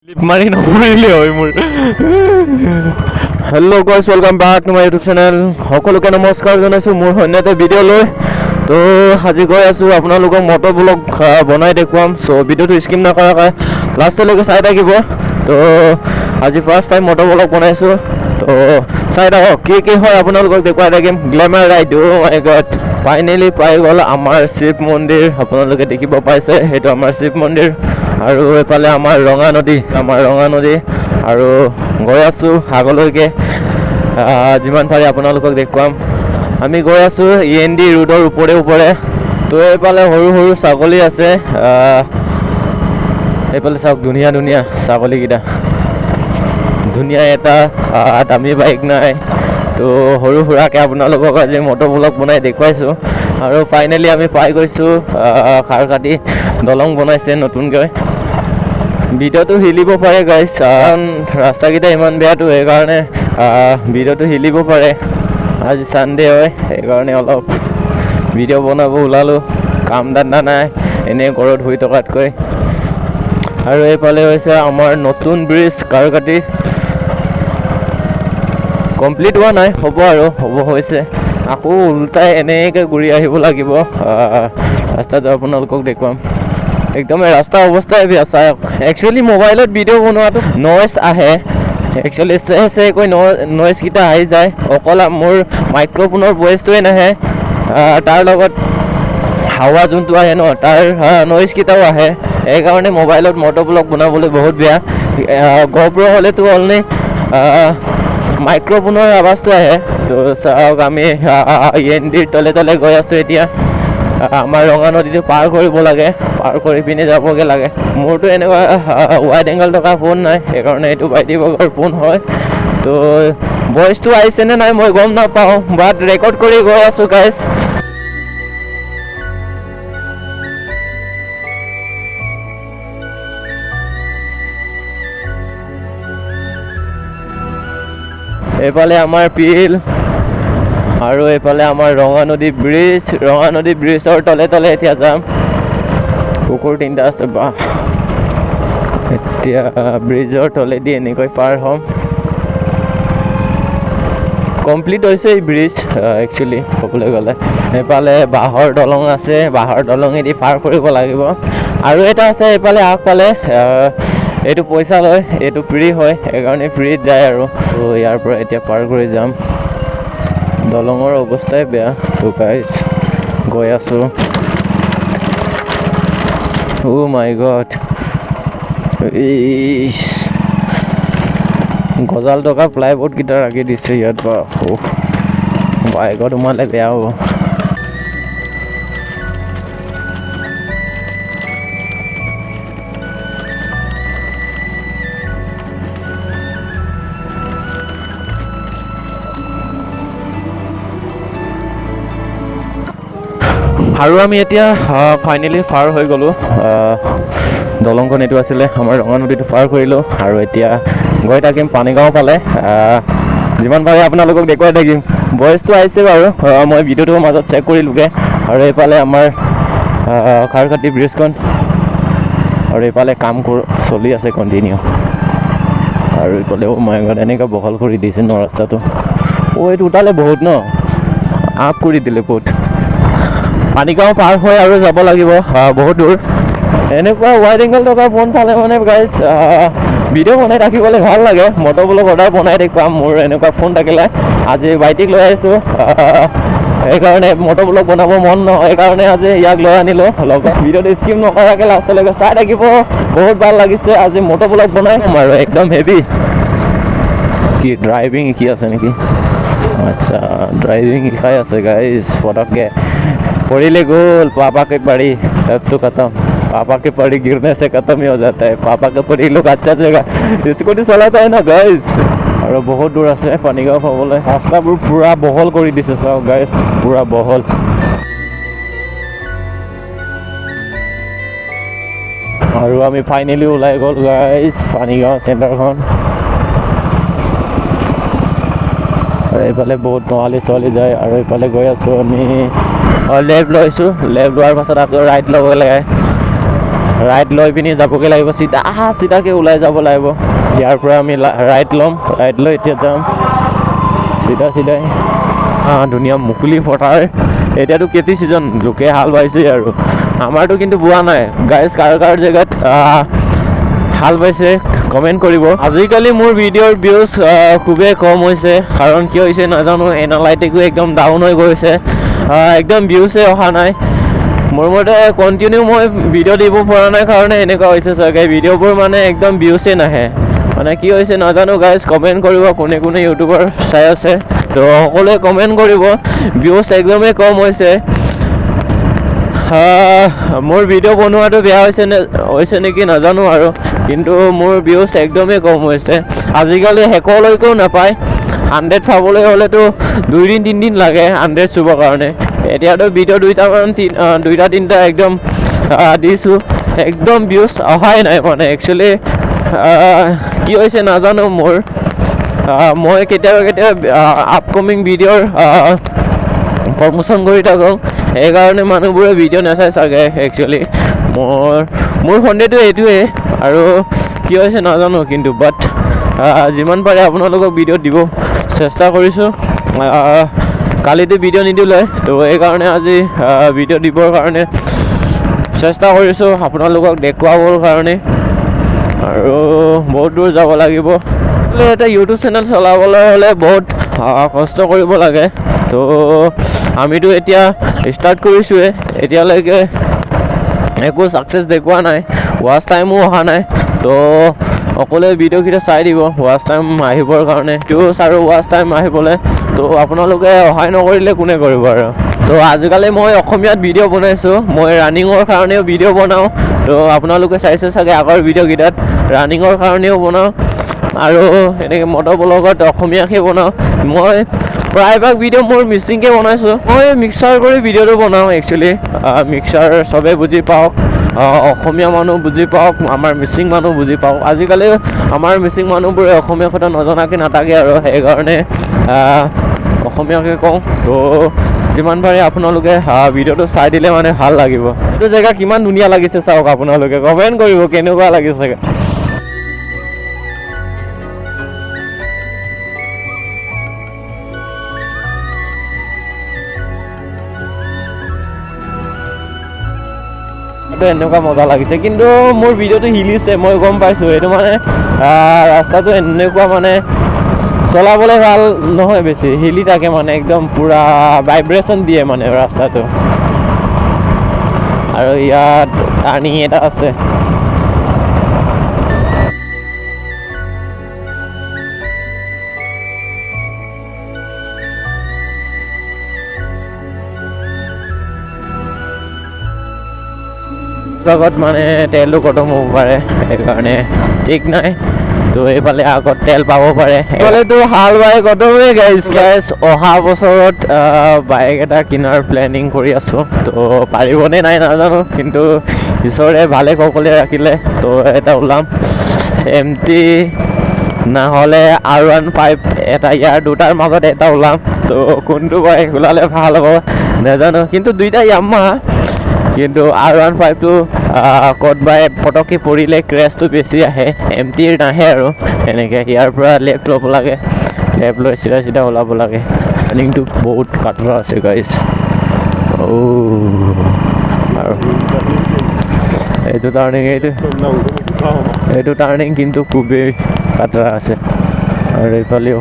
মাৰি নপৰিলে হয় মোৰ। Hello' guys, welcome back to my YouTube channel. সকলোকে নমস্কাৰ জনাইছোঁ মোৰ অন্য এটা ভিডিঅ' লৈ। তো আজি গৈ আছোঁ আপোনালোকক মটৰ ব্লগ বনাই দেখুৱাম। চ' ভিডিঅ'টো স্কিপ নকৰাকৈ লাষ্টলৈকে চাই থাকিব। তো আজি ফাৰ্ষ্ট টাইম মটৰ ব্লগ বনাইছোঁ। তো চাই থাকক কি হয় আপোনালোকক দেখুৱাই থাকিম। গ্লেমাৰ ৰাইড, অ' মাই গড, ফাইনেলি পাই গ'ল আমাৰ শিৱ মন্দিৰ। আপোনালোকে দেখিব পাইছে, সেইটো আমাৰ শিৱ মন্দিৰ। আৰু এইফালে আমাৰ ৰঙা নদী আৰু গৈ আছোঁ আগলৈকে। যিমান পাৰি আপোনালোকক দেখুৱাম। আমি গৈ আছোঁ END ৰোডৰ ওপৰে। তো এইফালে সৰু সৰু ছাগলী আছে। এইফালে চাওক, ধুনীয়া ছাগলীকেইটা। ধুনীয়া এটা দামী বাইক নাই। তো সৰু সুৰাকৈ আপোনালোকক আজি মটৰ ব্লগ বনাই দেখুৱাইছোঁ। আৰু ফাইনেলি আমি পাই গৈছোঁ খাৰকাটি দলং বনাইছে নতুনকৈ। ভিডিঅ'টো হিলিব পাৰে গাইজ, কাৰণ ৰাস্তাকেইটা ইমান বেয়াটো, সেইকাৰণে ভিডিঅ'টো হিলিব পাৰে। আজি ছানডে হয়, সেইকাৰণে অলপ ভিডিঅ' বনাব ওলালোঁ। কাম ধান্দা নাই, এনেই ঘৰত শুই থকাতকৈ। আৰু এইফালে হৈছে আমাৰ নতুন ব্ৰিজ খাৰকাটি। কমপ্লিট হোৱা নাই, হ'ব হৈছে। আকৌ উল্টাই এনেকৈ ঘূৰি আহিব লাগিব। ৰাস্তাটো আপোনালোকক দেখুৱাম। একদমেই ৰাস্তাৰ অৱস্থাই বেয়া। চাওক, একচুৱেলি মোবাইলত ভিডিঅ' বনোৱাটো নইজ আহে। একচুৱেলি চেকৈ নইজকেইটা আহি যায়। অকল মোৰ মাইক্ৰফোনৰ ভইচটোৱে নাহে, তাৰ লগত হাৱা যোনটো আহে ন, তাৰ নইজকেইটাও আহে। সেইকাৰণে মোবাইলত মটৰ ব্লগ বনাবলৈ বহুত বেয়া। GoPro হ'লেতো অনলি মাইক্ৰফোনৰ আৱাজটো আহে। তো চাওক, আমি ENDৰ তলে গৈ আছোঁ এতিয়া। আমাৰ ৰঙা নদীটো পাৰ কৰিব লাগে, পাৰ কৰি পিনে যাবগৈ লাগে। মোৰতো এনেকুৱা ৱাইড এংগল থকা ফোন নাই, সেইকাৰণে এইটো বাইটিবগৰ ফোন হয়। তো ভইচটো আহিছেনে নাই মই গম নাপাওঁ, বাট ৰেকৰ্ড কৰি গৈ আছোঁ গাইজ। এইফালে আমাৰ পিল আৰু এইফালে আমাৰ ৰঙা নদী ব্ৰিজৰ তলে এতিয়া যাম। কুকুৰ তিনিটা আছে, বাহ। এতিয়া ব্ৰিজৰ তলেদি এনেকৈ পাৰ হ'ম। কমপ্লিট হৈছে এই ব্ৰিজ একচুৱেলি ক'বলৈ গ'লে। এইফালে বাঁহৰ দলং আছে, বাঁহৰ দলঙেদি পাৰ কৰিব লাগিব। আৰু এটা আছে এইফালে আগফালে, এইটো পইচা লয়, এইটো ফ্ৰী হয়, সেইকাৰণে ফ্ৰীত যায় আৰু। তো ইয়াৰ পৰা এতিয়া পাৰ কৰি যাম। দলঙৰ অৱস্থাই বেয়া। তো গাইজ গৈ আছোঁ। অ' মাই গড, গজাল টকা প্লাইবোৰ্ডকেইটা ৰাখি দিছে ইয়াত। বা বাইকত সোমালে বেয়া হ'ব। আৰু আমি এতিয়া ফাইনেলি পাৰ হৈ গ'লোঁ। দলংখন এইটো আছিলে, আমাৰ ৰঙা নদীটো পাৰ কৰিলোঁ। আৰু এতিয়া গৈ থাকিম পানীগাঁও ফালে। যিমান পাৰে আপোনালোকক দেখুৱাই থাকিম। ভইচটো আহিছে বাৰু, মই ভিডিঅ'টো মাজত চেক কৰিলোঁগৈ। আৰু এইফালে আমাৰ খাৰকাটি ব্ৰিজখন, আৰু এইফালে কাম চলি আছে কণ্টিনিউ। আৰু এইফালে মাই গড, এনেকৈ বহল কৰি দিছে ন ৰাস্তাটো। এইটো উঠালে বহুত ন, আপ কৰি দিলে বহুত। পানীগাঁও পাৰ হৈ আৰু যাব লাগিব বহুত দূৰ। এনেকুৱা ৱাইড এংগল থকা ফোন চালে মানে গাইজ ভিডিঅ' বনাই ৰাখিবলৈ ভাল লাগে। মটৰ ব্লগ সদায় বনাই দেখুৱাম মোৰ এনেকুৱা ফোন থাকিলে। আজি বাইটিক লৈ আহিছোঁ, সেইকাৰণে মটৰ ব্লগ বনাব মন নহয়, সেইকাৰণে আজি ইয়াক লৈ আনিলোঁ লগত। ভিডিঅ'টো স্কিপ নকৰাকৈ লাষ্টলৈকে চাই থাকিব, বহুত ভাল লাগিছে। আজি মটৰ ব্লগ বনাই হ'ম আৰু একদম হেভি। কি ড্ৰাইভিং শিকি আছে নেকি? আচ্ছা, ড্ৰাইভিং শিকাই আছে গাইজ। পটককৈ पढ़ी गोल पापा के पढ़ी तब तो खत्म। पापा के पढ़ी गिरने से खत्म ही हो जाता है। पापा के पढ़ी लोग अच्छा से स्कूटी चलाता है ना गाइस। और बहुत दूर আছে পানীগাঁও পাবলৈ। ৰাস্তাবোৰ পুৰা বহল কৰি দিছে চাওক গাইস, পুৰা বহল। আৰু আমি ফাইনেলি ওলাই গ'ল গাইস পানীগাঁও চেণ্টাৰখন। আৰু এইফালে বহুত ছোৱালী যায়। আৰু এইফালে গৈ আছোঁ আমি লেফ্ট লৈছোঁ। লেফ্ট লোৱাৰ পাছত আকৌ ৰাইট ল'ব লাগে। ৰাইট লৈ পিনি যাবগৈ লাগিব চিধাকৈ ওলাই যাব লাগিব ইয়াৰ পৰা আমি ৰাইট ল'ম ৰাইট লৈ এতিয়া যাম চিধাই ধুনীয়া মুকলি পথাৰ এতিয়াতো খেতি ছিজন লোকে হাল বাইছে আৰু আমাৰতো কিন্তু বোৱা নাই গাইজ কাৰ জেগাত হাল বাইছে কমেণ্ট কৰিব আজিকালি মোৰ ভিডিঅ'ৰ ভিউজ খুবেই কম হৈছে কাৰণ কি হৈছে নাজানো এনালাইটিকো একদম ডাউন হৈ গৈছে একদম ভিউজে অহা নাই মোৰ মতে কণ্টিনিউ মই ভিডিঅ' দিব পৰা নাই কাৰণে এনেকুৱা হৈছে চাগে ভিডিঅ'বোৰ মানে একদম ভিউজে নাহে মানে কি হৈছে নাজানো গাইজ কমেণ্ট কৰিব কোনে ইউটিউবাৰ চাই আছে তো সকলোৱে কমেণ্ট কৰিব ভিউজ একদমেই কম হৈছে মোৰ ভিডিঅ' বনোৱাটো বেয়া হৈছে নেকি নাজানো আৰু কিন্তু মোৰ ভিউজ একদমেই কম হৈছে আজিকালি শেষলৈকেও নাপায় 100 পাবলৈ হ'লেতো 2-3 দিন লাগে 100 চুবৰ কাৰণে এতিয়াতো ভিডিঅ' দুইটা তিনিটা একদম দিছোঁ একদম ভিউজ অহাই নাই মানে একচুৱেলি কি হৈছে নাজানো মোৰ মই কেতিয়াবা আপকামিং ভিডিঅ'ৰ প্ৰমোশ্যন কৰি থাকোঁ সেইকাৰণে মানুহবোৰে ভিডিঅ' নাচাই চাগে একচুৱেলি মোৰ সন্দেহটো এইটোৱে আৰু কি হৈছে নাজানো কিন্তু বাট যিমান পাৰে আপোনালোকক ভিডিঅ' দিব চেষ্টা কৰিছোঁ কালিতো ভিডিঅ' নিদিলে তো সেইকাৰণে আজি ভিডিঅ' দিবৰ কাৰণে চেষ্টা কৰিছোঁ আপোনালোকক দেখুৱাবৰ কাৰণে আৰু বহুত দূৰ যাব লাগিব এটা ইউটিউব চেনেল চলাবলৈ হ'লে বহুত কষ্ট কৰিব লাগে তো আমিতো এতিয়া ষ্টাৰ্ট কৰিছোঁৱে এতিয়ালৈকে একো ছাকচেছ দেখুওৱা নাই ৱাচ টাইমো অহা নাই তো সকলোৱে ভিডিঅ'কেইটা চাই দিব ৱাচ টাইম আহিবৰ কাৰণে ভিউজ আৰু ৱাচ টাইম আহিবলৈ তো আপোনালোকে সহায় নকৰিলে কোনে কৰিব আৰু তো আজিকালি মই অসমীয়াত ভিডিঅ' বনাইছোঁ মই ৰানিঙৰ কাৰণেও ভিডিঅ' বনাওঁ তো আপোনালোকে চাইছে চাগে আগৰ ভিডিঅ'কেইটাত ৰানিঙৰ কাৰণেও বনাওঁ আৰু এনেকৈ মটৰ ব্লগত অসমীয়াকৈ বনাওঁ মই প্ৰায়ভাগ ভিডিঅ' মোৰ মিচিংকৈ বনাইছোঁ মই মিক্সাৰ কৰি ভিডিঅ'টো বনাওঁ একচুৱেলি মিক্সাৰ চবেই বুজি পাওক অসমীয়া মানুহ বুজি পাওক আমাৰ মিচিং মানুহ বুজি পাওক আজিকালি আমাৰ মিচিং মানুহবোৰে অসমীয়া কথা নজনাকৈ নাথাকে আৰু সেইকাৰণে অসমীয়াকৈ কওঁ তো যিমান পাৰে আপোনালোকে ভিডিঅ'টো চাই দিলে মানে ভাল লাগিব এইটো জেগা কিমান ধুনীয়া লাগিছে চাওক আপোনালোকে কমেণ্ট কৰিব কেনেকুৱা লাগিছে চাগে এনেকুৱা মজা লাগিছে কিন্তু মোৰ ভিডিঅ'টো হিলিছে মই গম পাইছোঁ এইটো মানে ৰাস্তাটো এনেকুৱা মানে চলাবলৈ ভাল নহয় বেছি হিলি থাকে মানে একদম পুৰা ভাইব্ৰেশ্যন দিয়ে মানে ৰাস্তাটো আৰু ইয়াত টাৰ্ণিং এটা আছে আগত মানে তেলটো খতম হ'ব পাৰে সেইকাৰণে ঠিক নাই তো এইফালে আগত তেল পাব পাৰে এইফালেতো হাল বাই খতমেই গাইজ অহা বছৰত বাইক এটা কিনাৰ প্লেনিং কৰি আছোঁ তো পাৰিবনে নাই নাজানো কিন্তু ঈশ্বৰে ভালে কৌশলে ৰাখিলে তো এটা ওলাম MT নহ'লে R15 এটা ইয়াৰ দুটাৰ মাজত এটা ওলাম তো কোনটো বাইক ওলালে ভাল হ'ব নাজানো কিন্তু দুইটা Yamaha কিন্তু R15টো ক'তবাই পটককৈ পৰিলে ক্ৰেছটো বেছি আহে MTৰ নাহে আৰু এনেকৈ ইয়াৰ পৰা লেফ্ট ল'ব লাগে লেফ্ট লৈ চিধা ওলাব লাগে ৰানিংটো বহুত কাটৰা আছে গাইজ আৰু এইটো টাৰ্ণিং এইটো টাৰ্ণিং কিন্তু খুবেই কাটৰা আছে আৰু এইফালেও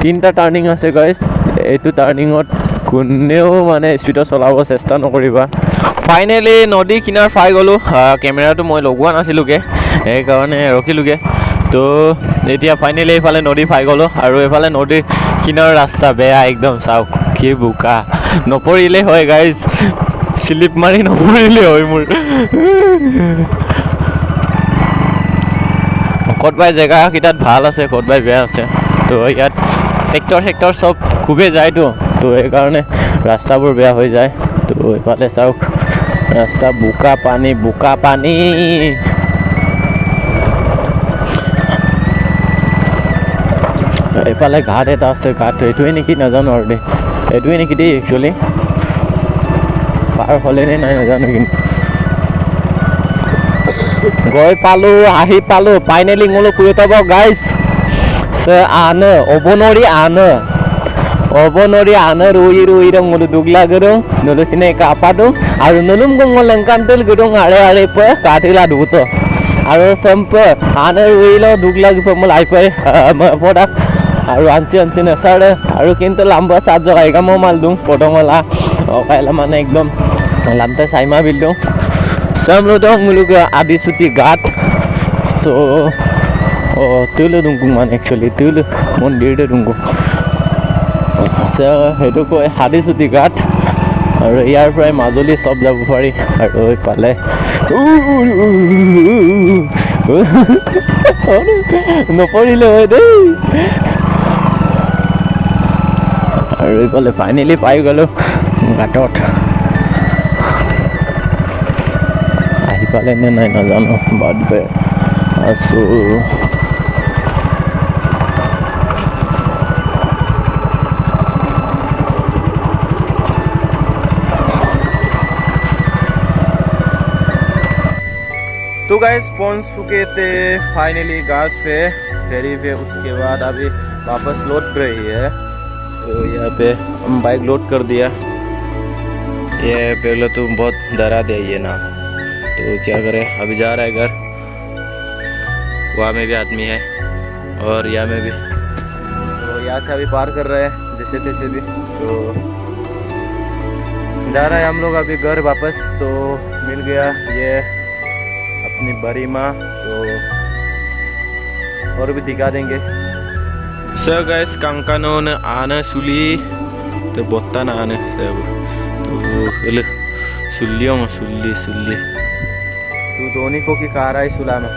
3টা টাৰ্ণিং আছে গাইজ এইটো টাৰ্ণিঙত কোনেও মানে স্পীডত চলাব চেষ্টা নকৰিবা ফাইনেলি নদী কিনাৰ পাই গ'লোঁ কেমেৰাটো মই লগোৱা নাছিলোঁগৈ সেইকাৰণে ৰখিলোঁগৈ তো এতিয়া ফাইনেলি এইফালে নদী পাই গ'লোঁ আৰু এইফালে নদী কিনাৰ ৰাস্তা বেয়া একদম চাওক কি বোকা নপৰিলে হয় গাইজ স্লিপ মাৰি নপৰিলে হয় মোৰ ক'তবাই জেগাকেইটাত ভাল আছে ক'তবাই বেয়া আছে তো ইয়াত ট্ৰেক্টৰ চব খুবেই যায়তো তো সেইকাৰণে ৰাস্তাবোৰ বেয়া হৈ যায় তো এইফালে চাওক ৰাস্তা বোকা পানী এইফালে ঘাট এটা আছে ঘাট এইটোৱে নেকি নাজানো আৰু দেই এইটোৱে নেকি দেই একচুৱেলি পাৰ হ'লেনে নাই নাজানো কিন্তু গৈ পালো আহি পালো ফাইনেলি ngolo কুয়েতাব গাইস সে আনে অবনরি আনে রুই রং ngolo dugla gerung nulu sine ka apa dong aru nulum gong lengkantel gerung are pe katila duto aru sempe ane rui lo dugla gipo mulai pe poda aru anci na sare aru kintu lamba sat jaga ga mo mal dung potongola kaila mane ekdom lamta saima bildung samlo dong nguluga adi suti ghat so tulu dungu man actually tulu mondir de dungu so hetu ko adi suti ghat aru yar prai majoli sob jabu pari aru pale no porile hoy dei aru pale finally pai galo ghatot পালে নে নাই নাজানো বাদবে আছো तो guys पहुंच चुके थे finally घाट पे फेरी पे उसके बाद अभी वापस लौट रही है तो यहाँ पे हम बाइक लोड कर दिया ये पहले तो बहुत डरा दिया ये ना तो क्या करें अभी जा रहा है घर वहाँ में भी आदमी है और यहाँ में भी तो यहाँ से अभी पार कर रहे हैं जैसे तैसे भी तो जा रहा है हम लोग अभी घर वापस तो मिल गया ये अपनी बड़ी माँ तो और भी दिखा देंगे सर गाइस कांकानो ने आना सुली तो बोत्ता ना आने सब तो सुलियों सुल्ली तो धोनी को की कार आई सुला में